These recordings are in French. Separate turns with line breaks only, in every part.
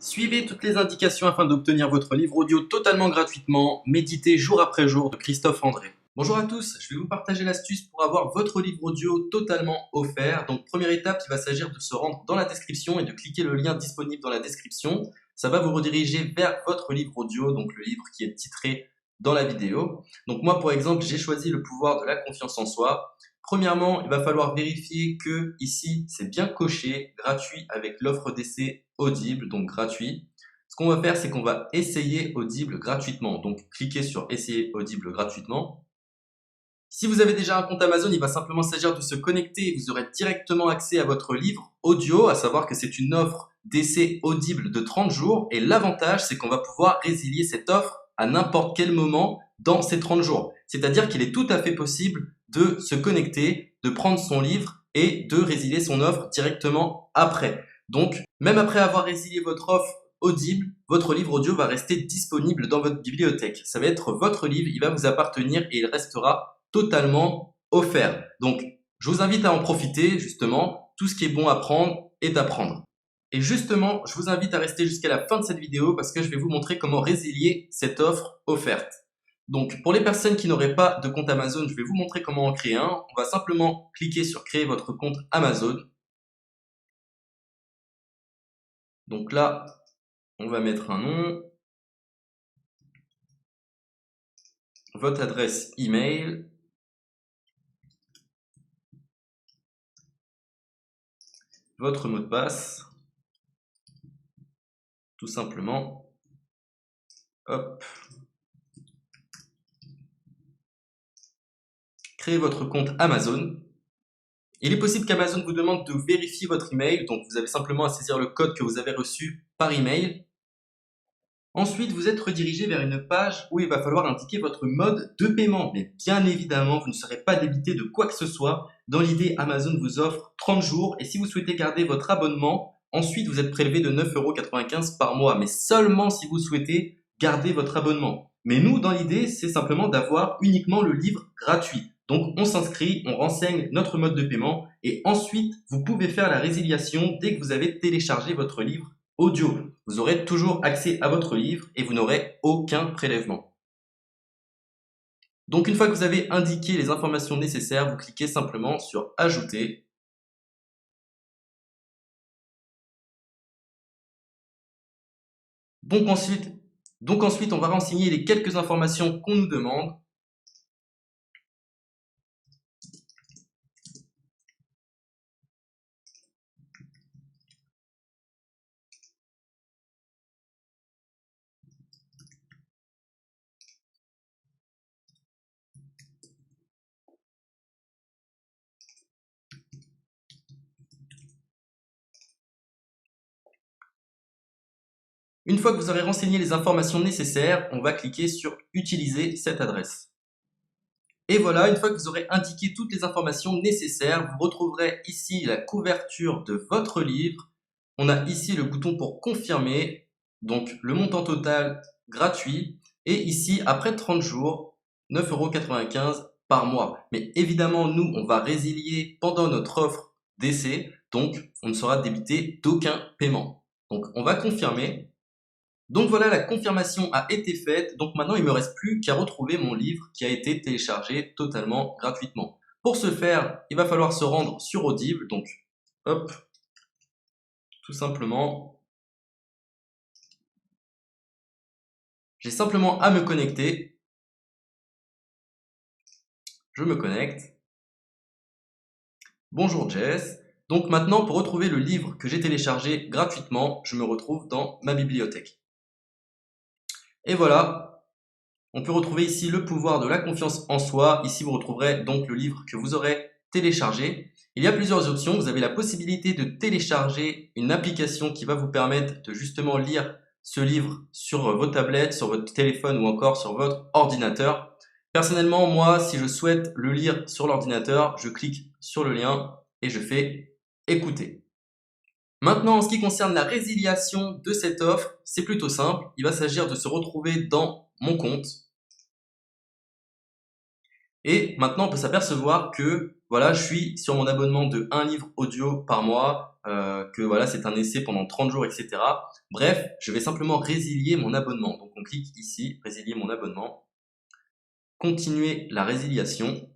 Suivez toutes les indications afin d'obtenir votre livre audio totalement gratuitement, Méditez jour après jour de Christophe André. Bonjour à tous, je vais vous partager l'astuce pour avoir votre livre audio totalement offert. Donc première étape, il va s'agir de se rendre dans la description et de cliquer le lien disponible dans la description. Ça va vous rediriger vers votre livre audio, donc le livre qui est titré dans la vidéo. Donc moi par exemple, j'ai choisi le pouvoir de la confiance en soi. Premièrement, il va falloir vérifier que ici, c'est bien coché, gratuit avec l'offre d'essai Audible, donc gratuit. Ce qu'on va faire, c'est qu'on va essayer Audible gratuitement. Donc, cliquez sur Essayer Audible gratuitement. Si vous avez déjà un compte Amazon, il va simplement s'agir de se connecter et vous aurez directement accès à votre livre audio, à savoir que c'est une offre d'essai Audible de 30 jours. Et l'avantage, c'est qu'on va pouvoir résilier cette offre à n'importe quel moment dans ces 30 jours. C'est-à-dire qu'il est tout à fait possible de se connecter, de prendre son livre et de résilier son offre directement après. Donc, même après avoir résilié votre offre Audible, votre livre audio va rester disponible dans votre bibliothèque. Ça va être votre livre, il va vous appartenir et il restera totalement offert. Donc, je vous invite à en profiter, justement. Tout ce qui est bon à prendre est à prendre. Et justement, je vous invite à rester jusqu'à la fin de cette vidéo parce que je vais vous montrer comment résilier cette offre offerte. Donc, pour les personnes qui n'auraient pas de compte Amazon, je vais vous montrer comment en créer un. On va simplement cliquer sur créer votre compte Amazon. Donc là, on va mettre un nom, votre adresse email, votre mot de passe, tout simplement. Hop. Créez votre compte Amazon. Il est possible qu'Amazon vous demande de vérifier votre email, donc vous avez simplement à saisir le code que vous avez reçu par email. Ensuite, vous êtes redirigé vers une page où il va falloir indiquer votre mode de paiement. Mais bien évidemment, vous ne serez pas débité de quoi que ce soit. Dans l'idée, Amazon vous offre 30 jours et si vous souhaitez garder votre abonnement, ensuite vous êtes prélevé de 9,95 € par mois, mais seulement si vous souhaitez garder votre abonnement. Mais nous, dans l'idée, c'est simplement d'avoir uniquement le livre gratuit. Donc on s'inscrit, on renseigne notre mode de paiement et ensuite vous pouvez faire la résiliation dès que vous avez téléchargé votre livre audio. Vous aurez toujours accès à votre livre et vous n'aurez aucun prélèvement. Donc une fois que vous avez indiqué les informations nécessaires, vous cliquez simplement sur Ajouter. Donc ensuite, on va renseigner les quelques informations qu'on nous demande. Une fois que vous aurez renseigné les informations nécessaires, on va cliquer sur Utiliser cette adresse. Et voilà, une fois que vous aurez indiqué toutes les informations nécessaires, vous retrouverez ici la couverture de votre livre. On a ici le bouton pour confirmer, donc le montant total gratuit. Et ici, après 30 jours, 9,95 € par mois. Mais évidemment, nous, on va résilier pendant notre offre d'essai, donc on ne sera débité d'aucun paiement. Donc on va confirmer. Donc voilà, la confirmation a été faite. Donc maintenant, il ne me reste plus qu'à retrouver mon livre qui a été téléchargé totalement gratuitement. Pour ce faire, il va falloir se rendre sur Audible. Donc, hop, tout simplement. J'ai simplement à me connecter. Je me connecte. Bonjour Jess. Donc maintenant, pour retrouver le livre que j'ai téléchargé gratuitement, je me retrouve dans ma bibliothèque. Et voilà, on peut retrouver ici le pouvoir de la confiance en soi. Ici, vous retrouverez donc le livre que vous aurez téléchargé. Il y a plusieurs options. Vous avez la possibilité de télécharger une application qui va vous permettre de justement lire ce livre sur vos tablettes, sur votre téléphone ou encore sur votre ordinateur. Personnellement, moi, si je souhaite le lire sur l'ordinateur, je clique sur le lien et je fais écouter. Maintenant, en ce qui concerne la résiliation de cette offre, c'est plutôt simple. Il va s'agir de se retrouver dans mon compte. Et maintenant, on peut s'apercevoir que voilà, je suis sur mon abonnement de 1 livre audio par mois, que voilà, c'est un essai pendant 30 jours, etc. Bref, je vais simplement résilier mon abonnement. Donc on clique ici, résilier mon abonnement, continuer la résiliation.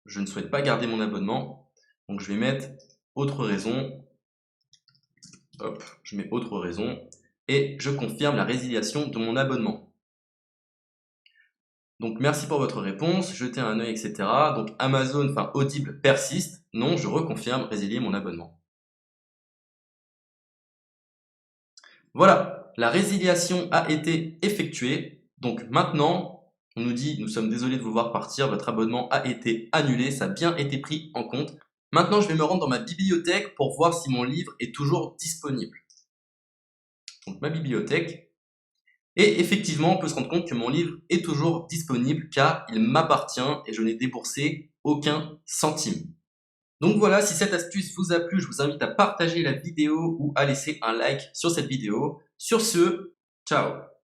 Je ne souhaite pas garder mon abonnement, donc je vais mettre autre raison. Hop, je mets autre raison et je confirme la résiliation de mon abonnement. Donc merci pour votre réponse, jetez un œil, etc. Donc Amazon, enfin Audible persiste. Non, je reconfirme, résilier mon abonnement. Voilà, la résiliation a été effectuée. Donc maintenant, on nous dit, nous sommes désolés de vous voir partir, votre abonnement a été annulé, ça a bien été pris en compte. Maintenant, je vais me rendre dans ma bibliothèque pour voir si mon livre est toujours disponible. Donc ma bibliothèque. Et effectivement, on peut se rendre compte que mon livre est toujours disponible car il m'appartient et je n'ai déboursé aucun centime. Donc voilà, si cette astuce vous a plu, je vous invite à partager la vidéo ou à laisser un like sur cette vidéo. Sur ce, ciao!